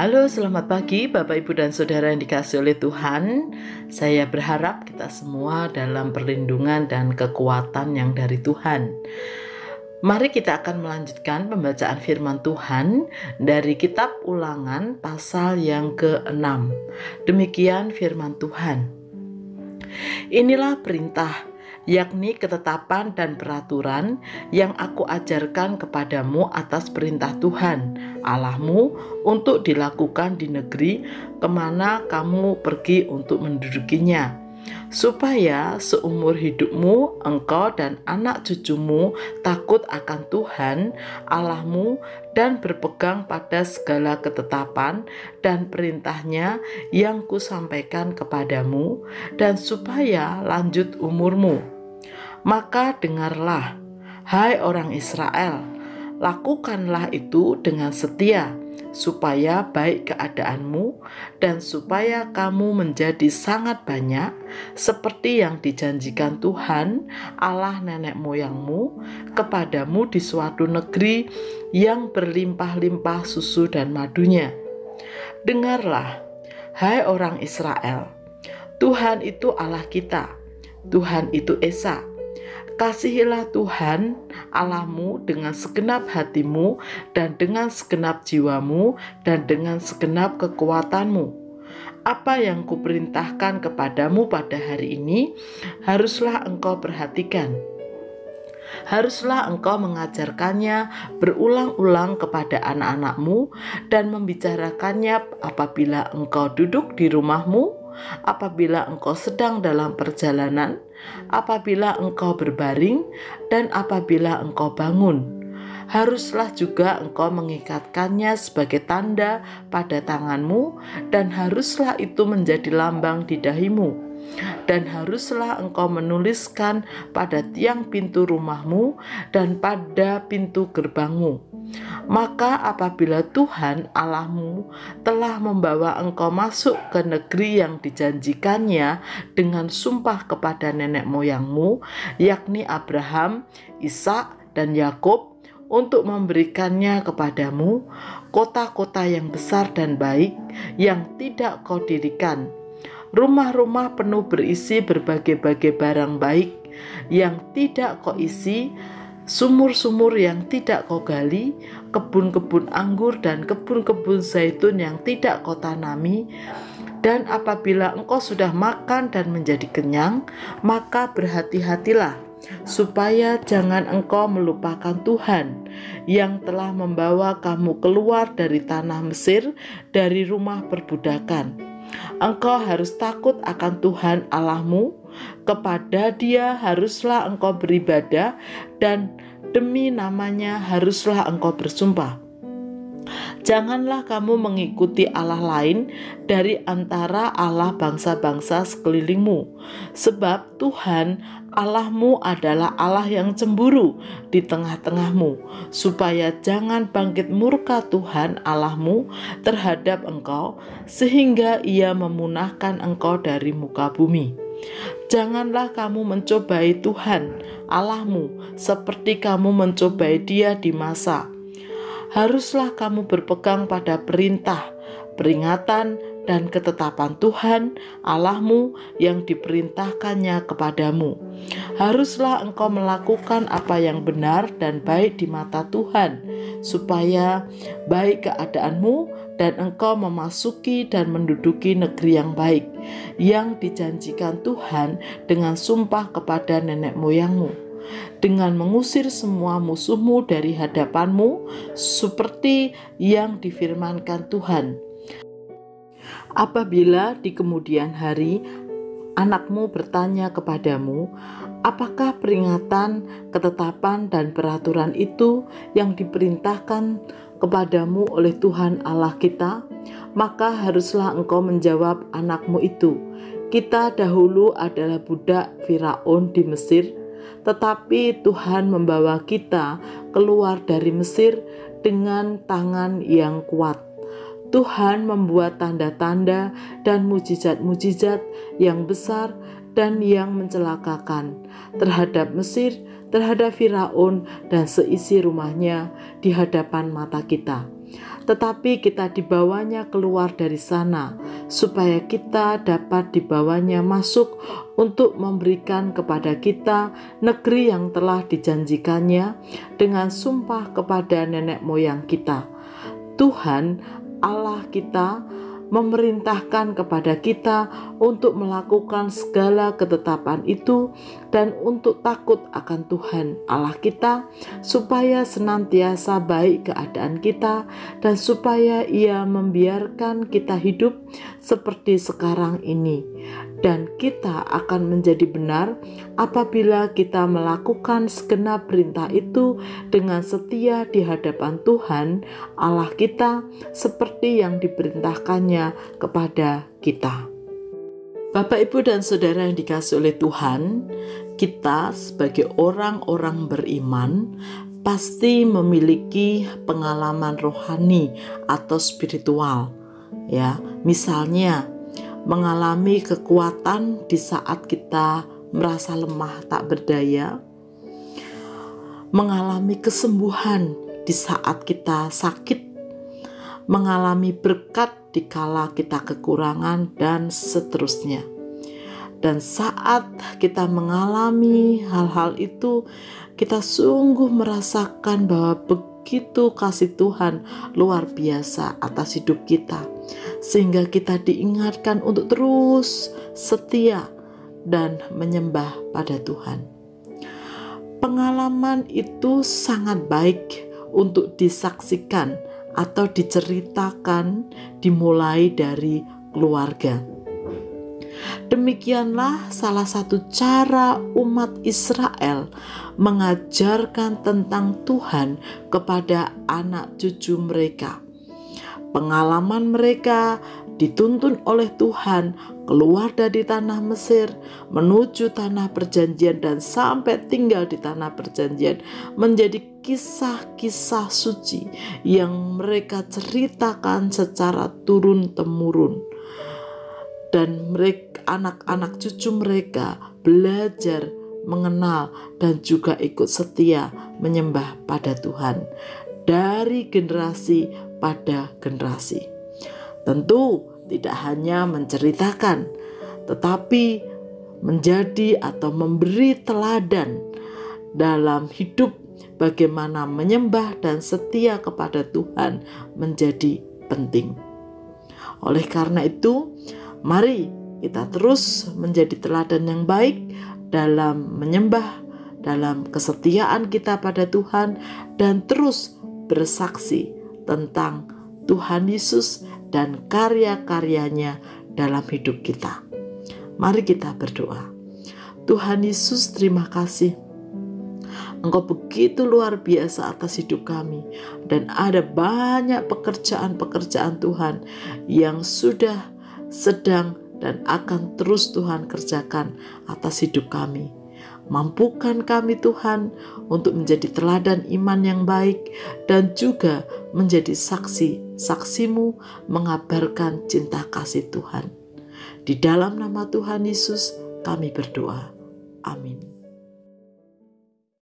Halo, selamat pagi Bapak, Ibu, dan Saudara yang dikasihi oleh Tuhan. Saya berharap kita semua dalam perlindungan dan kekuatan yang dari Tuhan. Mari kita akan melanjutkan pembacaan firman Tuhan dari kitab Ulangan pasal yang ke-6. Demikian firman Tuhan. Inilah perintah, yakni ketetapan dan peraturan yang aku ajarkan kepadamu atas perintah Tuhan Allahmu untuk dilakukan di negeri kemana kamu pergi untuk mendudukinya, supaya seumur hidupmu engkau dan anak cucumu takut akan Tuhan Allahmu dan berpegang pada segala ketetapan dan perintahnya yang kusampaikan kepadamu, dan supaya lanjut umurmu. Maka dengarlah, hai orang Israel, lakukanlah itu dengan setia, supaya baik keadaanmu dan supaya kamu menjadi sangat banyak, seperti yang dijanjikan Tuhan Allah nenek moyangmu kepadamu di suatu negeri yang berlimpah-limpah susu dan madunya. Dengarlah, hai orang Israel, Tuhan itu Allah kita, Tuhan itu Esa. Kasihilah Tuhan Allahmu dengan segenap hatimu dan dengan segenap jiwamu dan dengan segenap kekuatanmu. Apa yang kuperintahkan kepadamu pada hari ini haruslah engkau perhatikan. Haruslah engkau mengajarkannya berulang-ulang kepada anak-anakmu dan membicarakannya apabila engkau duduk di rumahmu, apabila engkau sedang dalam perjalanan, apabila engkau berbaring, dan apabila engkau bangun. Haruslah juga engkau mengikatkannya sebagai tanda pada tanganmu, dan haruslah itu menjadi lambang di dahimu. Dan haruslah engkau menuliskan pada tiang pintu rumahmu dan pada pintu gerbangmu. Maka apabila Tuhan Allahmu telah membawa engkau masuk ke negeri yang dijanjikannya dengan sumpah kepada nenek moyangmu, yakni Abraham, Ishak, dan Yakub, untuk memberikannya kepadamu, kota-kota yang besar dan baik yang tidak kau dirikan, rumah-rumah penuh berisi berbagai-bagai barang baik yang tidak kau isi, sumur-sumur yang tidak kau gali, kebun-kebun anggur dan kebun-kebun zaitun yang tidak kau tanami. Dan apabila engkau sudah makan dan menjadi kenyang, maka berhati-hatilah, supaya jangan engkau melupakan Tuhan yang telah membawa kamu keluar dari tanah Mesir, dari rumah perbudakan. Engkau harus takut akan Tuhan Allahmu, kepada Dia haruslah engkau beribadah, dan demi namanya haruslah engkau bersumpah. Janganlah kamu mengikuti Allah lain dari antara Allah bangsa-bangsa sekelilingmu, sebab Tuhan Allahmu adalah Allah yang cemburu di tengah-tengahmu, supaya jangan bangkit murka Tuhan Allahmu terhadap engkau, sehingga Ia memunahkan engkau dari muka bumi. Janganlah kamu mencobai Tuhan Allahmu seperti kamu mencobai Dia di masa. Haruslah kamu berpegang pada perintah, peringatan, dan ketetapan Tuhan Allahmu yang diperintahkannya kepadamu. Haruslah engkau melakukan apa yang benar dan baik di mata Tuhan, supaya baik keadaanmu dan engkau memasuki dan menduduki negeri yang baik, yang dijanjikan Tuhan dengan sumpah kepada nenek moyangmu, dengan mengusir semua musuhmu dari hadapanmu, seperti yang difirmankan Tuhan. Apabila di kemudian hari anakmu bertanya kepadamu, apakah peringatan, ketetapan, dan peraturan itu yang diperintahkan kepadamu oleh Tuhan Allah kita, maka haruslah engkau menjawab anakmu itu, kita dahulu adalah budak Firaun di Mesir, tetapi Tuhan membawa kita keluar dari Mesir dengan tangan yang kuat. Tuhan membuat tanda-tanda dan mujizat-mujizat yang besar dan yang mencelakakan terhadap Mesir, terhadap Firaun dan seisi rumahnya di hadapan mata kita. Tetapi kita dibawanya keluar dari sana, supaya kita dapat dibawanya masuk untuk memberikan kepada kita negeri yang telah dijanjikannya dengan sumpah kepada nenek moyang kita. Tuhan Allah kita memerintahkan kepada kita untuk melakukan segala ketetapan itu dan untuk takut akan Tuhan Allah kita, supaya senantiasa baik keadaan kita dan supaya Ia membiarkan kita hidup seperti sekarang ini. Dan kita akan menjadi benar apabila kita melakukan segenap perintah itu dengan setia di hadapan Tuhan Allah kita seperti yang diperintahkannya kepada kita. Bapak, Ibu, dan Saudara yang dikasihi oleh Tuhan, kita sebagai orang-orang beriman pasti memiliki pengalaman rohani atau spiritual. Ya, misalnya mengalami kekuatan di saat kita merasa lemah tak berdaya, mengalami kesembuhan di saat kita sakit, mengalami berkat dikala kita kekurangan, dan seterusnya. Dan saat kita mengalami hal-hal itu, kita sungguh merasakan bahwa begitu kasih Tuhan luar biasa atas hidup kita, sehingga kita diingatkan untuk terus setia dan menyembah pada Tuhan. Pengalaman itu sangat baik untuk disaksikan atau diceritakan dimulai dari keluarga. Demikianlah salah satu cara umat Israel mengajarkan tentang Tuhan kepada anak cucu mereka. Pengalaman mereka dituntun oleh Tuhan keluar dari tanah Mesir menuju tanah perjanjian dan sampai tinggal di tanah perjanjian menjadi kisah-kisah suci yang mereka ceritakan secara turun-temurun. Dan mereka, anak-anak cucu mereka belajar mengenal dan juga ikut setia menyembah pada Tuhan dari generasi pada generasi. Tentu tidak hanya menceritakan, tetapi menjadi atau memberi teladan dalam hidup bagaimana menyembah dan setia kepada Tuhan menjadi penting. Oleh karena itu, mari kita terus menjadi teladan yang baik dalam menyembah, dalam kesetiaan kita pada Tuhan, dan terus bersaksi tentang Tuhan Yesus dan karya-karyanya dalam hidup kita. Mari kita berdoa. Tuhan Yesus, terima kasih. Engkau begitu luar biasa atas hidup kami, dan ada banyak pekerjaan-pekerjaan Tuhan yang sudah, sedang, dan akan terus Tuhan kerjakan atas hidup kami. Mampukan kami Tuhan untuk menjadi teladan iman yang baik dan juga menjadi saksi-saksimu mengabarkan cinta kasih Tuhan. Di dalam nama Tuhan Yesus kami berdoa. Amin.